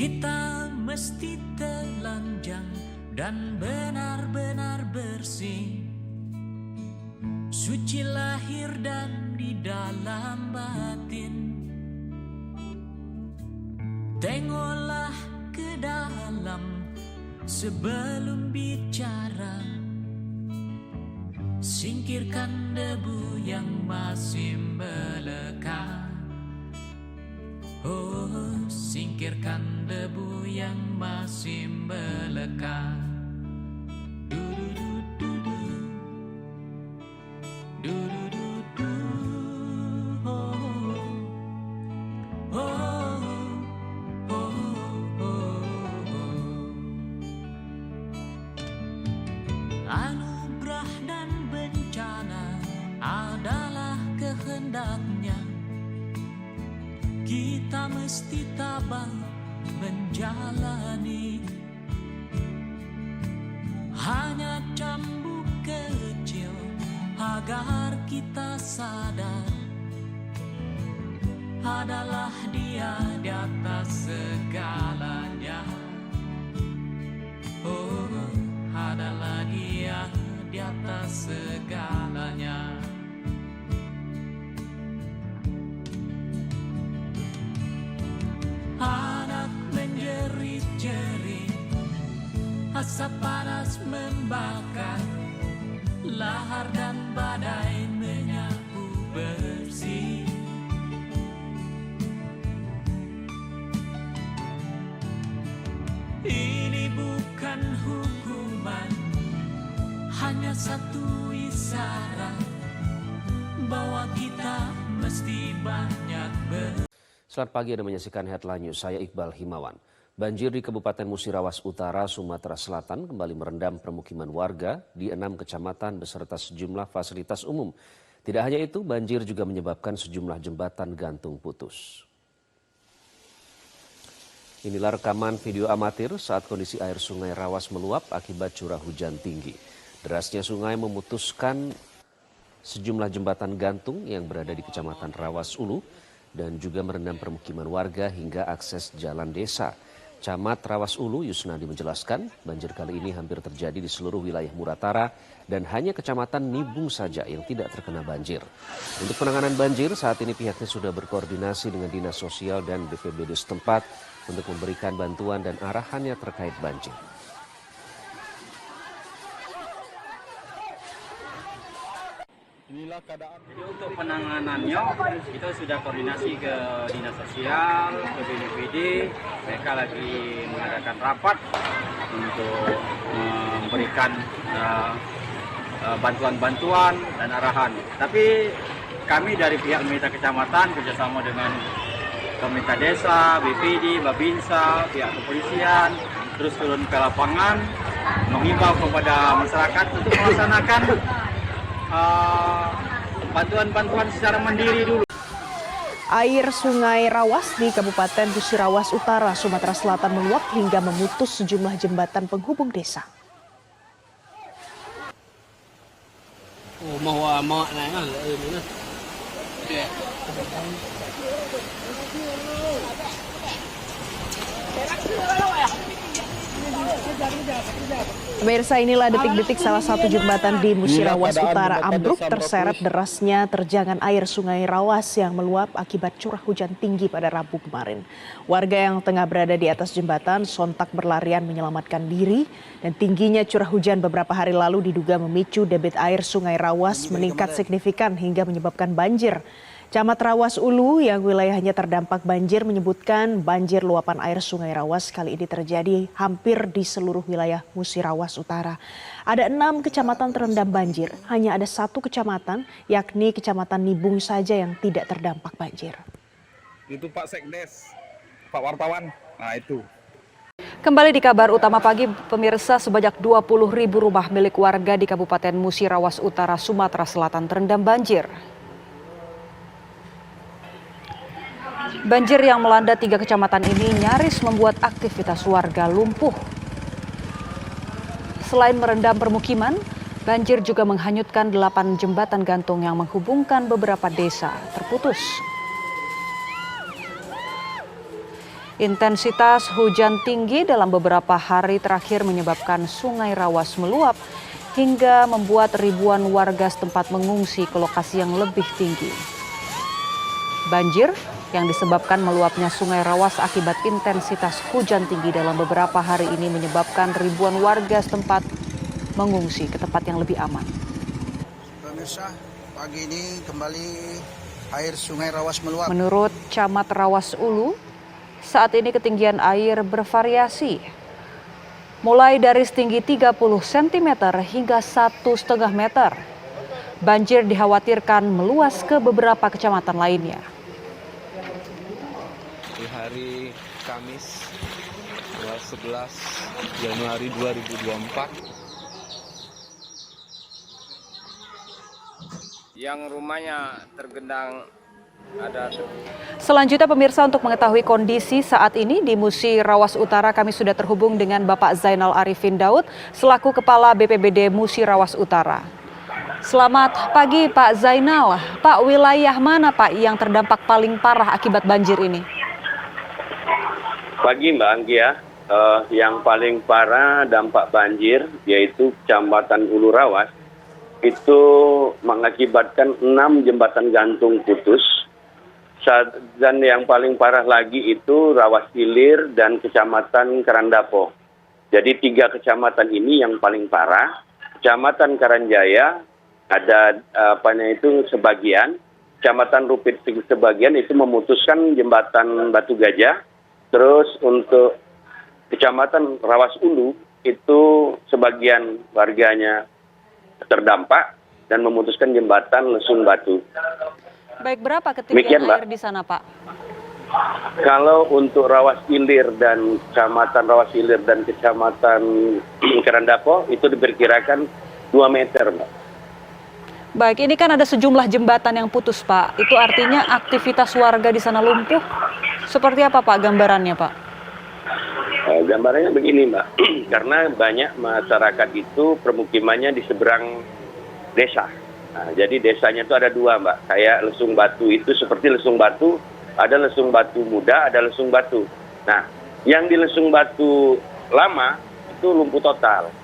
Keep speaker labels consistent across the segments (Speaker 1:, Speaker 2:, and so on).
Speaker 1: Kita mesti telanjang dan benar-benar bersih, suci lahir dan di dalam batin. Tengoklah ke dalam sebelum bicara, singkirkan debu yang masih melekat. Oh, singkirkan debu yang masih melekat. Du-du-du-du-du. Du-du-du-du. Oh, oh, oh, oh, oh. Anugerah dan bencana adalah kehendaknya. Kita mesti tabah menjalani. Hanya cambuk kecil agar kita sadar, adalah Dia di atas segalanya. Oh, adalah Dia di atas segalanya. Anak menjerit-jerit, asap panas membakar, lahar dan badai menyapu bersih. Ini bukan hukuman, hanya satu isyarat bahwa kita mesti banyak
Speaker 2: Selamat pagi, Anda menyaksikan Headline News. Saya Iqbal Himawan. Banjir di Kabupaten Musirawas Utara, Sumatera Selatan kembali merendam permukiman warga di 6 kecamatan beserta sejumlah fasilitas umum. Tidak hanya itu, banjir juga menyebabkan sejumlah jembatan gantung putus. Inilah rekaman video amatir saat kondisi air Sungai Rawas meluap akibat curah hujan tinggi. Derasnya sungai memutuskan sejumlah jembatan gantung yang berada di Kecamatan Rawas Ulu dan juga merendam permukiman warga hingga akses jalan desa. Camat Rawas Ulu Yusnadi menjelaskan, banjir kali ini hampir terjadi di seluruh wilayah Muratara dan hanya Kecamatan Nibung saja yang tidak terkena banjir. Untuk penanganan banjir, saat ini pihaknya sudah berkoordinasi dengan Dinas Sosial dan BPBD setempat untuk memberikan bantuan dan arahannya terkait banjir.
Speaker 3: Inilah keadaan. Jadi untuk penanganannya kita sudah koordinasi ke Dinas Sosial, ke BPBD. Mereka lagi mengadakan rapat untuk memberikan bantuan-bantuan dan arahan. Tapi kami dari pihak pemerintah kecamatan kerjasama dengan pemerintah desa, BPD, Babinsa, pihak kepolisian, terus turun ke lapangan, mengimbau kepada masyarakat untuk melaksanakan bantuan-bantuan secara mandiri dulu.
Speaker 4: Air Sungai Rawas di Kabupaten Musirawas Utara, Sumatera Selatan meluap hingga memutus sejumlah jembatan penghubung desa. Pemirsa, inilah detik-detik salah satu jembatan di Musirawas Utara ambruk terseret derasnya terjangan air Sungai Rawas yang meluap akibat curah hujan tinggi pada Rabu kemarin. Warga yang tengah berada di atas jembatan sontak berlarian menyelamatkan diri dan tingginya curah hujan beberapa hari lalu diduga memicu debit air Sungai Rawas meningkat signifikan hingga menyebabkan banjir. Camat Rawas Ulu yang wilayahnya terdampak banjir menyebutkan banjir luapan air Sungai Rawas kali ini terjadi hampir di seluruh wilayah Musirawas Utara. Ada 6 kecamatan terendam banjir, hanya ada 1 kecamatan yakni Kecamatan Nibung saja yang tidak terdampak banjir.
Speaker 5: Itu Pak Sekdes, Pak Wartawan, nah itu.
Speaker 6: Kembali di kabar utama pagi, pemirsa, sebanyak 20.000 rumah milik warga di Kabupaten Musirawas Utara, Sumatera Selatan terendam banjir. Banjir yang melanda 3 kecamatan ini nyaris membuat aktivitas warga lumpuh. Selain merendam permukiman, banjir juga menghanyutkan 8 jembatan gantung yang menghubungkan beberapa desa terputus. Intensitas hujan tinggi dalam beberapa hari terakhir menyebabkan Sungai Rawas meluap hingga membuat ribuan warga setempat mengungsi ke lokasi yang lebih tinggi. Banjir yang disebabkan meluapnya Sungai Rawas akibat intensitas hujan tinggi dalam beberapa hari ini menyebabkan ribuan warga setempat mengungsi ke tempat yang lebih aman.
Speaker 7: Pemirsa, pagi ini kembali air Sungai Rawas meluap.
Speaker 6: Menurut Camat Rawas Ulu, saat ini ketinggian air bervariasi, mulai dari setinggi 30 cm hingga 1,5 meter. Banjir dikhawatirkan meluas ke beberapa kecamatan lainnya.
Speaker 5: Di hari Kamis, tanggal 11 Januari 2024, yang rumahnya tergendang ada.
Speaker 6: Selanjutnya pemirsa, untuk mengetahui kondisi saat ini di Musi Rawas Utara, kami sudah terhubung dengan Bapak Zainal Arifin Daud selaku Kepala BPBD Musi Rawas Utara. Selamat pagi Pak Zainal. Pak, wilayah mana Pak yang terdampak paling parah akibat banjir ini?
Speaker 8: Pagi Mbak Anggia, yang paling parah dampak banjir yaitu Kecamatan Ulu Rawas itu mengakibatkan 6 jembatan gantung putus. Dan yang paling parah lagi itu Rawas Ilir dan Kecamatan Karandapo. Jadi 3 kecamatan ini yang paling parah. Kecamatan Karanjaya ada sebagian, Kecamatan Rupit sebagian itu memutuskan jembatan Batu Gajah. Terus untuk Kecamatan Rawas Ulu itu sebagian warganya terdampak dan memutuskan jembatan Lesung Batu.
Speaker 6: Baik, berapa ketinggian air di sana Pak?
Speaker 8: Kalau untuk Rawas Ilir dan Kecamatan Rawas Ilir dan Kecamatan Karandapo itu diperkirakan 2 meter, Mbak.
Speaker 6: Baik, ini kan ada sejumlah jembatan yang putus Pak. Itu artinya aktivitas warga di sana lumpuh. Seperti apa Pak gambarannya Pak?
Speaker 8: Gambarannya begini Mbak, karena banyak masyarakat itu permukimannya di seberang desa. Nah, jadi desanya itu ada 2 Mbak, kayak Lesung Batu itu seperti Lesung Batu, ada Lesung Batu Muda, ada Lesung Batu. Nah, yang di Lesung Batu lama itu lumpuh total.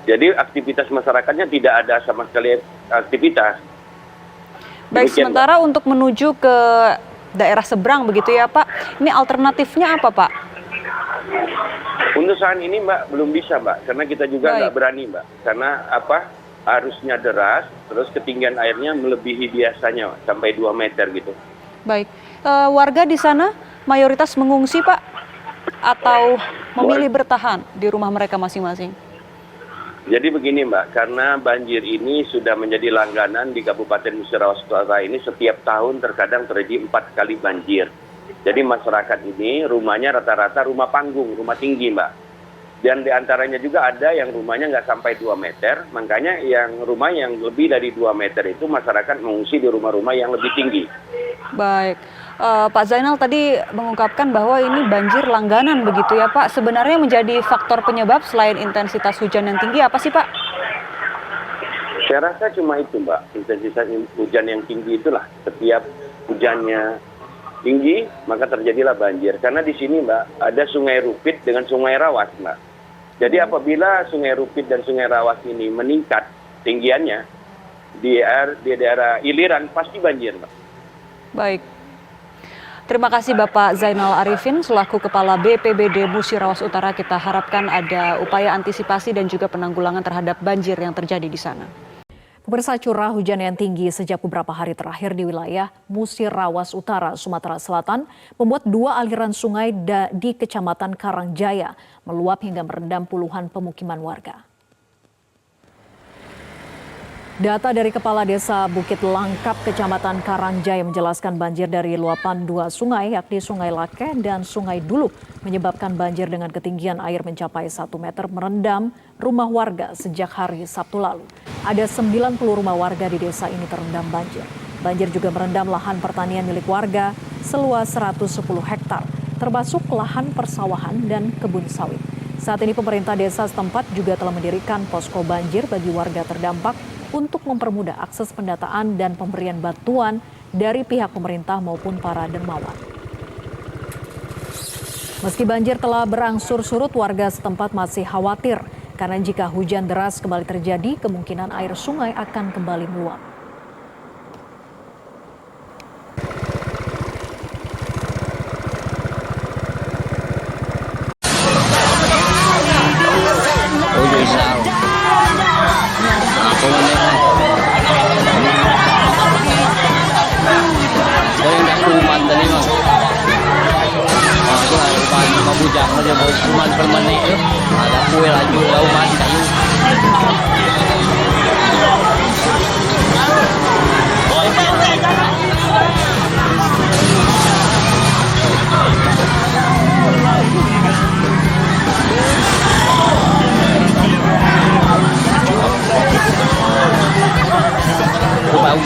Speaker 8: Jadi aktivitas masyarakatnya tidak ada sama sekali aktivitas.
Speaker 6: Baik, sementara Mbak, untuk menuju ke daerah seberang begitu ya Pak, ini alternatifnya apa Pak?
Speaker 8: Untuk saat ini Mbak belum bisa Mbak, karena kita juga nggak berani Mbak, karena arusnya deras, terus ketinggian airnya melebihi biasanya sampai 2 meter gitu.
Speaker 6: Baik, warga di sana mayoritas mengungsi Pak, atau memilih bertahan di rumah mereka masing-masing?
Speaker 8: Jadi begini Mbak, karena banjir ini sudah menjadi langganan di Kabupaten Musi Rawas Utara ini, setiap tahun terkadang terjadi 4 kali banjir. Jadi masyarakat ini rumahnya rata-rata rumah panggung, rumah tinggi Mbak. Dan diantaranya juga ada yang rumahnya nggak sampai 2 meter, makanya yang rumah yang lebih dari 2 meter itu masyarakat mengungsi di rumah-rumah yang lebih tinggi.
Speaker 6: Baik, Pak Zainal tadi mengungkapkan bahwa ini banjir langganan begitu ya Pak. Sebenarnya menjadi faktor penyebab selain intensitas hujan yang tinggi apa sih Pak?
Speaker 8: Saya rasa cuma itu Mbak, intensitas hujan yang tinggi itulah. Setiap hujannya tinggi maka terjadilah banjir. Karena di sini Mbak ada Sungai Rupit dengan Sungai Rawas Mbak. Jadi apabila Sungai Rupit dan Sungai Rawas ini meningkat tinggiannya di daerah iliran pasti banjir Mbak.
Speaker 6: Baik. Terima kasih Bapak Zainal Arifin selaku Kepala BPBD Musi Rawas Utara. Kita harapkan ada upaya antisipasi dan juga penanggulangan terhadap banjir yang terjadi di sana.
Speaker 4: Pemirsa, curah hujan yang tinggi sejak beberapa hari terakhir di wilayah Musi Rawas Utara, Sumatera Selatan membuat 2 aliran sungai di Kecamatan Karangjaya meluap hingga merendam puluhan pemukiman warga. Data dari Kepala Desa Bukit Langkap, Kecamatan Karangjaya menjelaskan banjir dari luapan 2 sungai, yakni Sungai Lake dan Sungai Dulu, menyebabkan banjir dengan ketinggian air mencapai 1 meter merendam rumah warga sejak hari Sabtu lalu. Ada 90 rumah warga di desa ini terendam banjir. Banjir juga merendam lahan pertanian milik warga seluas 110 hektar, termasuk lahan persawahan dan kebun sawit. Saat ini pemerintah desa setempat juga telah mendirikan posko banjir bagi warga terdampak untuk mempermudah akses pendataan dan pemberian bantuan dari pihak pemerintah maupun para dermawan.
Speaker 9: Meski banjir telah berangsur surut, warga setempat masih khawatir karena jika hujan deras kembali terjadi, kemungkinan air sungai akan kembali meluap.
Speaker 10: Bujang aja bawa kuman permanen itu ada kue laju lauman kayu. Bau.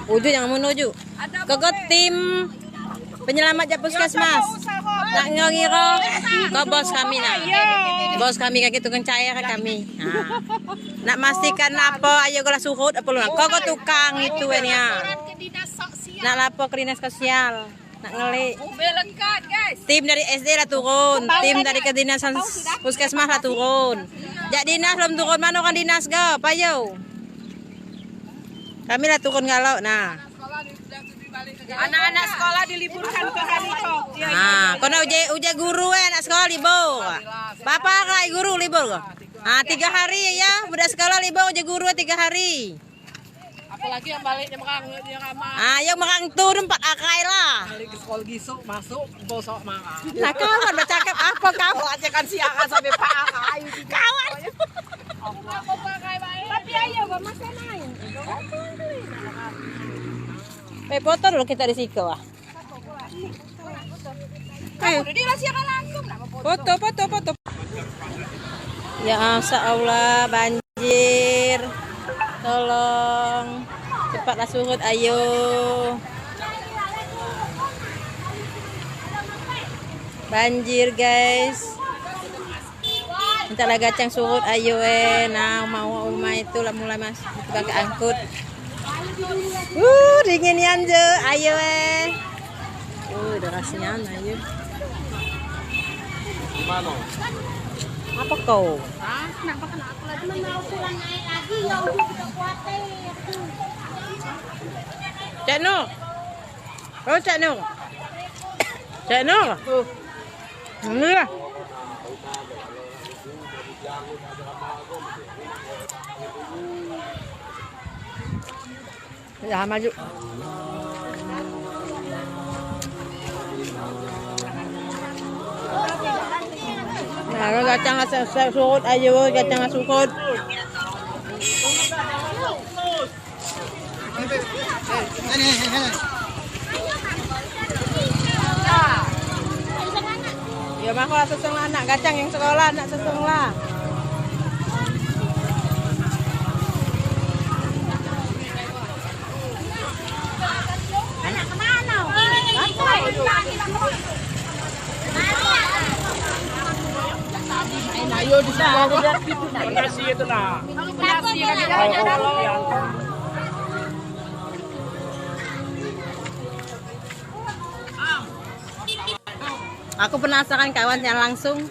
Speaker 11: Uju yang menuju ke tim penyelamat Puskesmas nak ngira ke bos kami nah. Bos kami kaki tukang cair kami. Nak pastikan apa ayo gola suhut apa lu. Kok tukang itu ya. Nak lapor ke dinas sosial. Nak ngelik. Tim dari SD lah turun, tim dari kedinasan Puskesmas lah turun. Jak dinas belum turun mana kan dinas ga, payo. Kami lah turun galau nah.
Speaker 12: Anak-anak sekolah diliburkan ke hari itu.
Speaker 11: Nah, kono uja guru anak sekolah libur. Bapak kai guru libur kok. 3 hari ya, budak sekolah libur uja guru 3 hari.
Speaker 12: Apalagi yang balik yang ramah.
Speaker 11: Yang makang turun 4 akai lah.
Speaker 12: Balik ke sekolah gisuk masuk bosok marah.
Speaker 11: Nah, kawan bercakap apa kau?
Speaker 12: Aja kan siakan sampai Pak Akai.
Speaker 11: Kawan.
Speaker 12: Tapi ayo gak masa main.
Speaker 11: Foto dulu kita di situ ah.
Speaker 12: Udah dirahasiakan langsung.
Speaker 11: Foto. Ya Allah banjir. Tolong cepatlah surut ayo. Banjir guys. Minta lah gacang surut ayo nah mau rumah itu lah mulai mas pakai angkut. Dingin aja ayo derasnya ayo.
Speaker 5: Gimana?
Speaker 11: Apa kau?
Speaker 12: Kenapa aku lagi mau pulang naik lagi ya udah khawatir.
Speaker 11: Cak Nur. Oh Cak Nur. Cak Nur. Ini lah. Ya maju. Nah, kacang surut ayo, kacang surut. Ya mah kalau sesung anak kacang yang sekolah, anak sesung lah.
Speaker 12: Ayo di sana. Nasi itu nah.
Speaker 11: Aku penasaran kawannya langsung.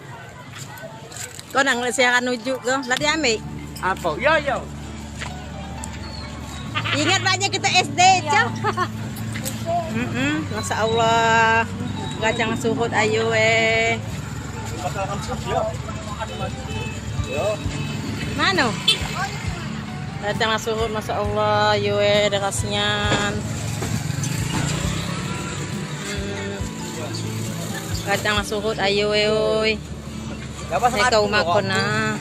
Speaker 11: Kau nang siaran nuju kau, lihat diambil.
Speaker 12: Apa? Yo.
Speaker 11: Ingat banyak kita SD, Cak. Masya Allah. Gajang suhut ayo Mana? Gajang suhut, Masya Allah, ayo dekasnya. Gajang suhut ayo Saya kau makan na.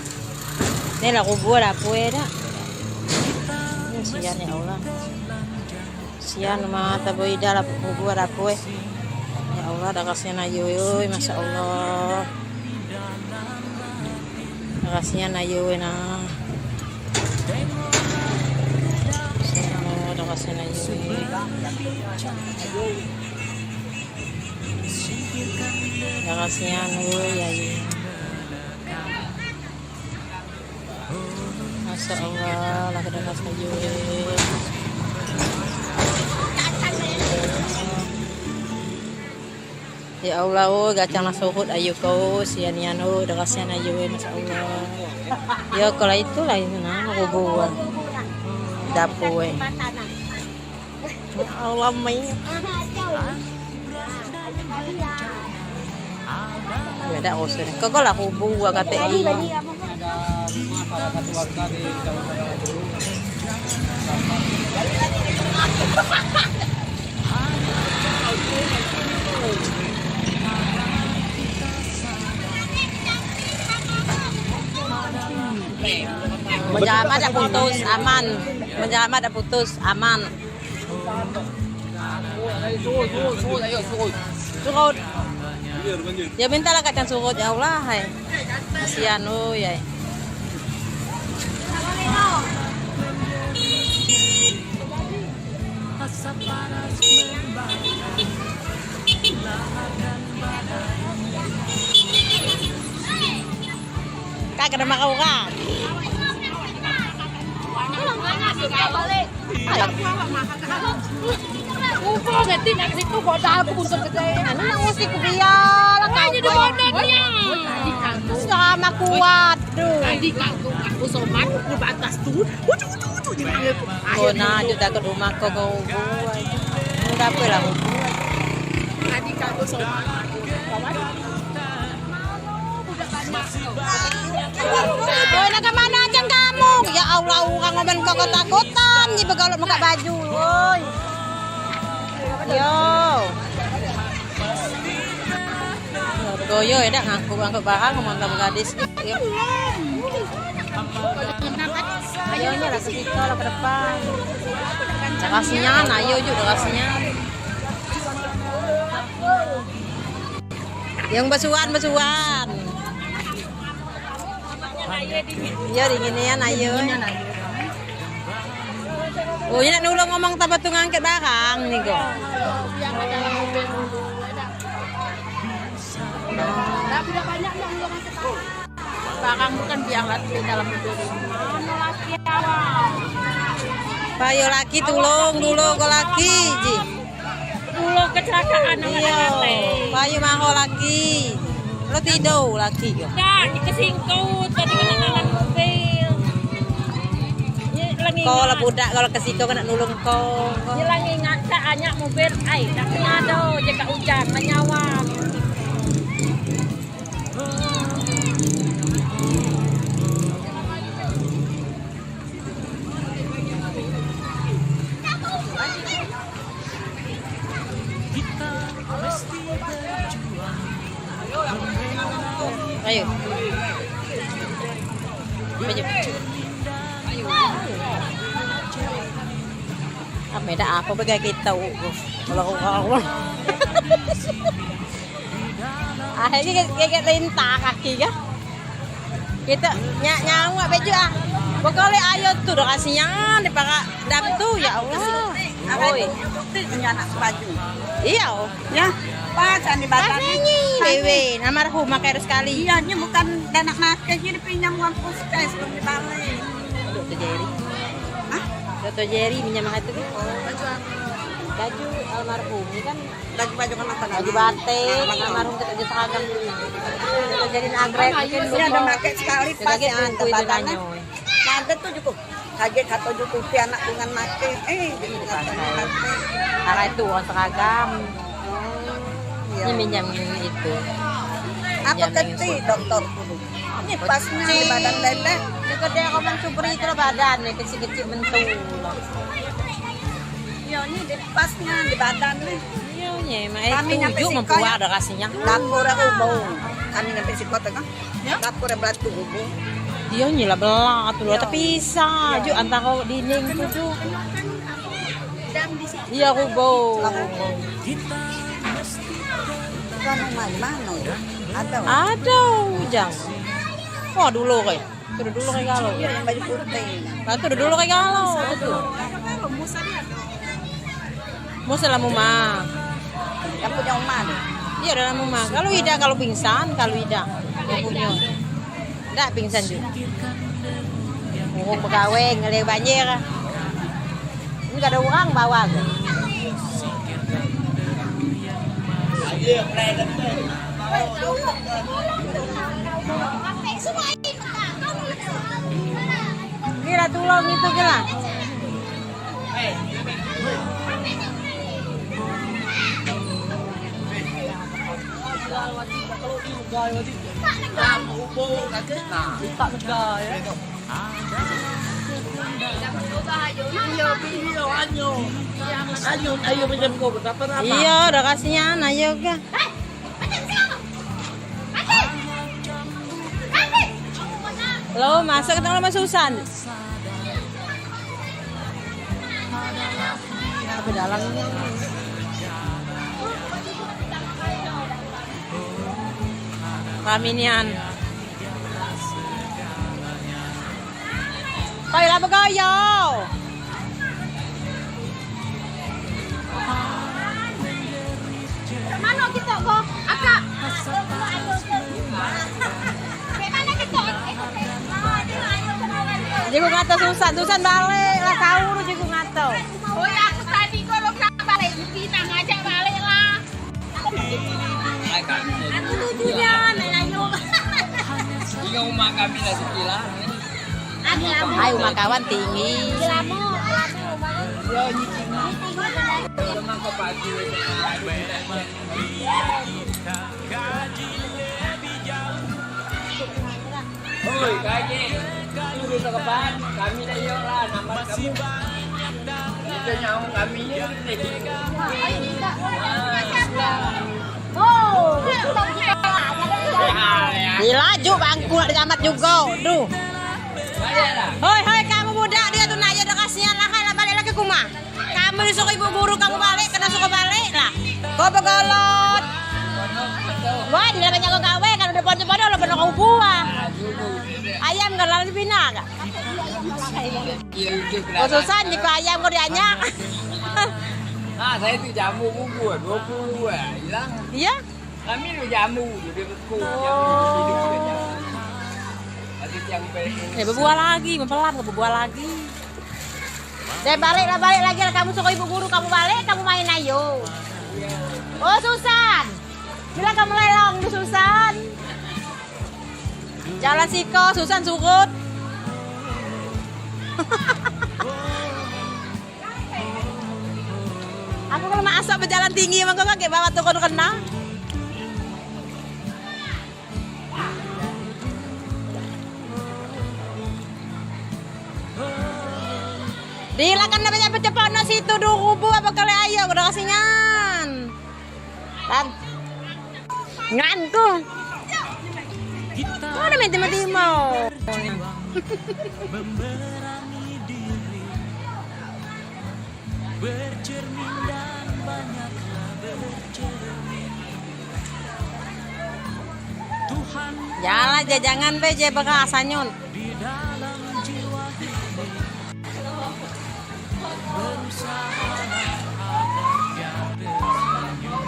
Speaker 11: Ini lah kubur apa dah. Sian ya Allah. Sian mata boy dah lah kubur apa Ya Allah dah kasihan ayo Masya Allah. Kasihan ayo na. Dah kasihan ayo. Dah kasihan ya. Masya Allah, lah kena saja. Ya Allah, gacang nasuhut ayu kau sianian dah kasihan ayu Masya Allah. Ya kalau itu lah itu nah aku buat dapur. Ya Allah mai. Beda usir. Kau lah aku buat kata ini. Menjahat ada putus aman. Menjahat ada putus aman. Surut. Ya mintalah kacang surut ya Allah. Kasihan ya. Kak kena makan orang.
Speaker 12: Upo nanti nak situ bodoh aku untuk kerja.
Speaker 11: Nang mesti ku biar lah kau.
Speaker 12: Jadi boneknya.
Speaker 11: Sama kuat tuh.
Speaker 12: Di kampung aku somat di batas tuh. Ucu di mana?
Speaker 11: Oh nah juga ke rumah kau buat. Udah apa lah buat.
Speaker 12: Di kampung somat.
Speaker 11: Woi nak kemana aja kamu? Ya Allah orang ngomong kau ketakutan ni begalut muka baju. Woi. Yo. Goyo ya dah ngangkut barang ngomong gadis. Yo. Ayonya lah ke situ lah ke depan. Kasihnya, ayo juga kasihnya. Yang basuhan. Iya dinginian ayo. Oh ini nak nulung ngomong tabat tu ngangkat barang ni kok.
Speaker 12: Tapi dah banyak nak nulung angkat barang bukan biarlah di dalam mobil. Mana laki awak?
Speaker 11: Payo laki tulung dulu ke laki ji.
Speaker 12: Tulung kecelakaan
Speaker 11: iya. Payo maho laki. Lo tidur laki kok.
Speaker 12: Tak, kesingkut tadi kenalan mobil.
Speaker 11: Kau lah budak kalau kesiko kena nulung kau.
Speaker 12: Jelang ingat tak banyak mobil ai tak ada jaga hujan menyawang.
Speaker 11: Ayo. Apa bagai kita kalau orang akhirnya kayak lintah kaki ya kita nyawa baju pokoknya ayo tuh udah kasihnya di pakai dam tuh ya Allah. Oi, anak baju. Iya, ya.
Speaker 12: Pasan di badan.
Speaker 11: Dewe, almarhum makai sekali.
Speaker 12: Iya, ini bukan anak nakes, ini pinjam uang puskes belum dibalik.
Speaker 11: Dokter Jerry.
Speaker 12: Hah?
Speaker 11: Dokter Jerry minjam itu.
Speaker 12: Baju apa?
Speaker 11: Baju almarhum ini kan
Speaker 12: Baju apa?
Speaker 11: baju batik, almarhum kerja seragam. Dokter Jerry nagrek mungkin
Speaker 12: Ini ada pakai sekali pas ya, ada badannya. Ada tuh cukup. Kaget kata cukup anak dengan make. Jadi pakai.
Speaker 11: Karena itu uang seragam.
Speaker 12: Iya.
Speaker 11: Ini minjam itu.
Speaker 12: Apa keti dokter dulu? Ini pasnya di badan lele.
Speaker 11: Dekat dia komen super itu loh badan nih kecil-kecil mentul.
Speaker 12: Iya, ini di pasnya di badan nih.
Speaker 11: Iya, emang
Speaker 12: Kami
Speaker 11: itu
Speaker 12: nyampe
Speaker 11: ujuk
Speaker 12: siko
Speaker 11: mempuah
Speaker 12: ya.
Speaker 11: ada kasihnya.
Speaker 12: Dapur aku bau. Kami nyampe sikot kan? Dapur yang batu ubu.
Speaker 11: Dia nyila belah tuh loh, tapi bisa juk antara dinding tuh juk. Iya aku bau.
Speaker 12: Kamu mana ya? Ada.
Speaker 11: Ada ujang. Wah dulu kayak. Sudah dulu kayak galau.
Speaker 12: Iya, yang baju putih.
Speaker 11: Nah, itu udah dulu kayak galau itu. Musa lah mama.
Speaker 12: Yang punya rumah deh.
Speaker 11: Iya dalam mama. Kalau Ida kalau pingsan, kalau Ida yang punya. Enggak pingsan juga. Mau pegawai ngelihat banjir. Enggak ada orang bawa. Kira tulung itu kira. Iya, udah kasihnya ayo kan. Lo masuk ketemu sama Susan. Apa dalam ini? Raminian. Kaya lah begayo.
Speaker 12: Mana kita kok? Akak. Mana kita?
Speaker 11: Jigo ngato Susan balik lah sahur jigo ngato.
Speaker 12: Oh ya aku tadi kalau balik kita ngajak balik lah. Aku tujunya ayo.
Speaker 10: Jika rumah kami lah sekilas.
Speaker 11: Ayo rumah kawan tinggi.
Speaker 12: Lamu.
Speaker 10: Ya nyicing. Rumah ke pagi. Oi, gaji. Tunggu ke depan. Kami dah yuk lah nama kamu. Kita nyawa kami ni.
Speaker 12: Oh,
Speaker 11: Dilaju bangku nak dicamat juga. Duh. Hoi kamu budak dia tuh nak ada kasihan lah lah balik lagi ke rumah. Kamu disuruh ibu guru kamu balik kena suka balik lah. Kau begolot. Wah, di dalamnya kau gawe kan udah pon-pon lo benar kau buah. Ayam kan lalu bina kan. Oh susah jika ayam kau dianyak.
Speaker 10: Saya tu jamu bubur 20 hilang.
Speaker 11: Iya?
Speaker 10: Kami lu jamu dia beku.
Speaker 11: Ya berbuah lagi, mempelat ke berbuah lagi. Deh balik lagi lah kamu suka ibu guru kamu balik kamu main ayo. Oh Susan, bila kamu lelong di Susan. Jalan Siko, Susan surut. Aku kalau masak berjalan tinggi emang kau kayak bawa tukun kena. Dilakan namanya cepat nasi itu 2.000 apa kali ayo udah kasingan. Kan. Nganku. Mana main timah-timah.
Speaker 1: Memberangi diri, bercermin dan banyaklah bercermin. Tuhan
Speaker 11: Jalan jajangan beje bekas anyun.
Speaker 1: di dalam jiwa ini berusaha agar tersenyum.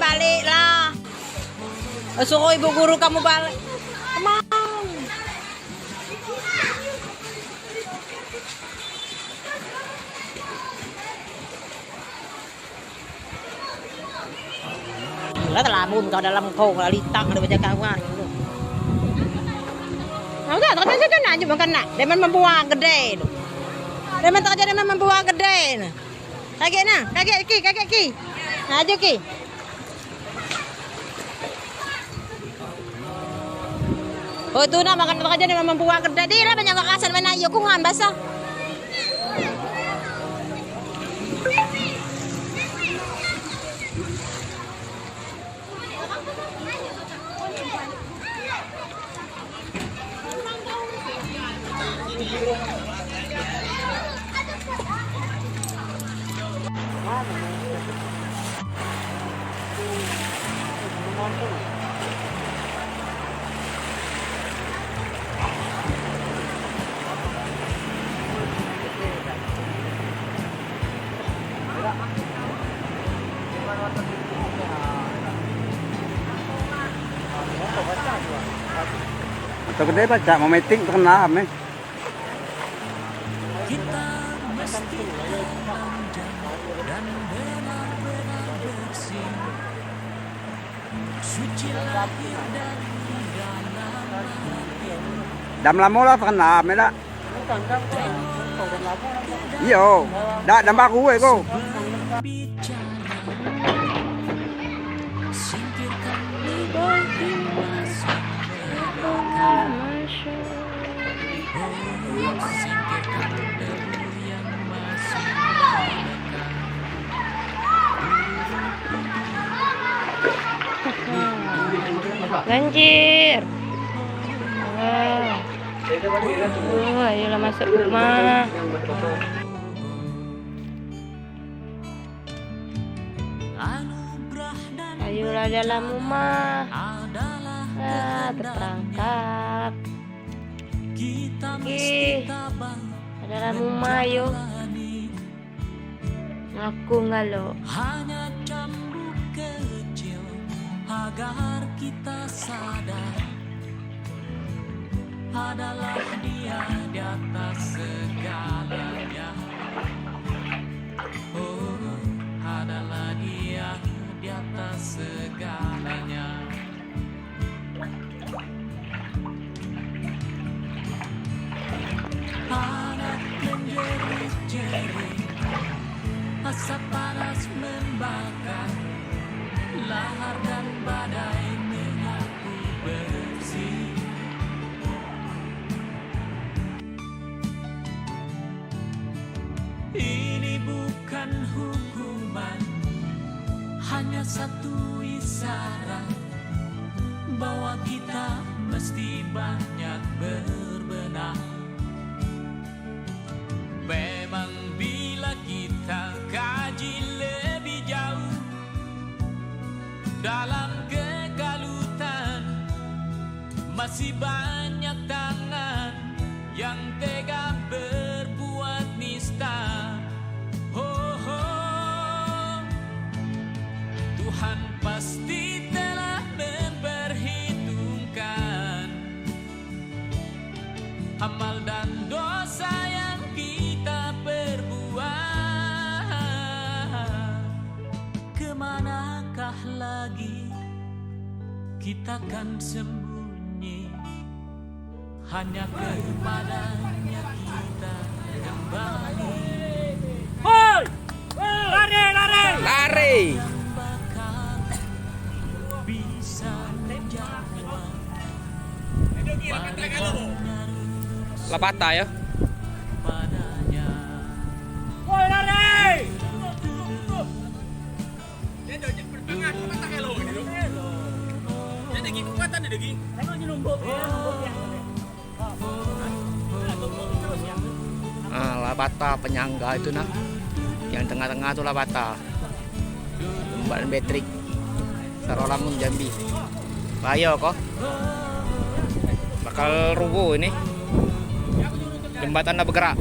Speaker 11: baliklah. Suruh ibu guru kamu balik. Come on. Rất là buồn kalau dalam kau kalau litang ada baca kawan. Nah, udah terus itu aja bukan nak. Demen membuang gede tu. Demen tak jadi membuang gede. Kakek nah, kakek ki. Aja ki. Oh tu nak makan tak jadi membuang gede. Dia banyak kakasan mana yo kungan basah.
Speaker 3: Atau gede baca mau meeting terkena apa?
Speaker 1: Kita mesti telanjang dan benar-benar bersih. Suci lahir dan dalam hati.
Speaker 3: Dam lamo lah terkena apa dah? Iya, dah dam baru ko.
Speaker 1: Singkirkan lidah di masa belakang. Singkirkan debu yang masih belakang.
Speaker 13: Banjir. Ayolah masuk rumah. Ayolah dalam rumah. Terperangkap. Dalam rumah ayo. Aku ngalo.
Speaker 1: Hanya cambuk kecil agar kita sadar adalah Dia di atas segalanya. Oh, adalah Dia di atas segalanya. Panas menjerit-jerit, asap panas membakar, lahar dan badai menyapu bersih. Ini bukan hukuman, hanya satu isyarat bahwa kita mesti banyak berbenah. Memang bila kita kaji lebih jauh dalam kegalutan, masih banyak tangan yang tega berbuat nista. Oh, oh. Tuhan pasti telah memperhitungkan amal dan dosa yang kita perbuat. Kemanakah lagi kita kan sembunyi? Hanya kepadanya kita kembali.
Speaker 10: Hoi! Lari, lari!
Speaker 5: Lari!
Speaker 1: Bisa menjawab
Speaker 5: Lapata ya.
Speaker 1: padanya.
Speaker 10: Woi, lari!
Speaker 5: Lapata penyangga itu nah. Yang tengah-tengah tuh lapata. Jembatan Betrik. Sarolangun Jambi. Bahaya kok. Bakal rubuh ini. Jembatan udah bergerak.